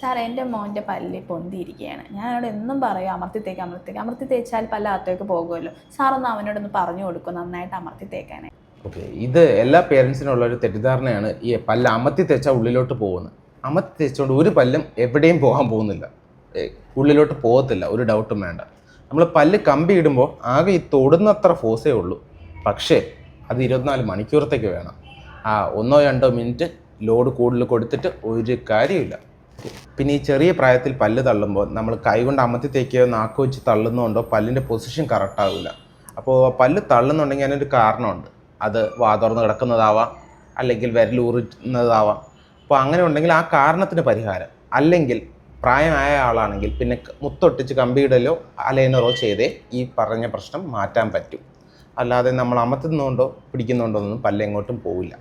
Sir എൻ്റെ മോൻ്റെ പല്ല് പൊന്തിയിരിക്കുകയാണ്. ഞാൻ അവനോട് എന്നും പറയും അമർത്തി തേച്ചാൽ പല്ല് അകത്തേക്ക് പോകുമല്ലോ. സാറൊന്ന് അവനോടൊന്ന് പറഞ്ഞു കൊടുക്കും നന്നായിട്ട് അമർത്തി തേക്കാനേ. ഓക്കെ, ഇത് എല്ലാ പേരൻസിനും ഉള്ളൊരു തെറ്റിദ്ധാരണയാണ് ഈ പല്ല് അമർത്തി തേച്ചാൽ ഉള്ളിലോട്ട് പോകുന്നത്. അമർത്തി തേച്ചുകൊണ്ട് ഒരു പല്ലും എവിടെയും പോകാൻ പോകുന്നില്ല, ഉള്ളിലോട്ട് പോകത്തില്ല, ഒരു ഡൗട്ടും വേണ്ട. നമ്മൾ പല്ല് കമ്പി ഇടുമ്പോൾ ആകെ ഈ തൊടുന്നത്ര ഫോഴ്സേ ഉള്ളൂ. പക്ഷേ അത് 24 മണിക്കൂറത്തേക്ക് വേണം. 1-2 മിനിറ്റ് ലോഡ് കൂടുതൽ കൊടുത്തിട്ട് ഒരു കാര്യമില്ല. പിന്നെ ഈ ചെറിയ പ്രായത്തിൽ പല്ല് തള്ളുമ്പോൾ നമ്മൾ കൈകൊണ്ട് അമർത്തി തേക്കുകയോ നാക്ക് വെച്ച് തള്ളുന്നതുകൊണ്ടോ പല്ലിൻ്റെ പൊസിഷൻ കറക്റ്റാവില്ല. അപ്പോൾ പല്ല് തള്ളുന്നുണ്ടെങ്കിൽ അതിനൊരു കാരണമുണ്ട്. അത് വാതുറന്ന് കിടക്കുന്നതാവാം, അല്ലെങ്കിൽ വിരലൂറുന്നതാവാം. അപ്പോൾ അങ്ങനെ ഉണ്ടെങ്കിൽ ആ കാരണത്തിന് പരിഹാരം, അല്ലെങ്കിൽ പ്രായമായ ആളാണെങ്കിൽ പിന്നെ മുത്തൊട്ടിച്ച് കമ്പിയിടലോ അലൈനറോ ചെയ്തേ ഈ പറഞ്ഞ പ്രശ്നം മാറ്റാൻ പറ്റും. അല്ലാതെ നമ്മൾ അമർത്തുന്നതുകൊണ്ടോ പിടിക്കുന്നതുകൊണ്ടോ ഒന്നും പല്ല് എങ്ങോട്ടും പോവില്ല.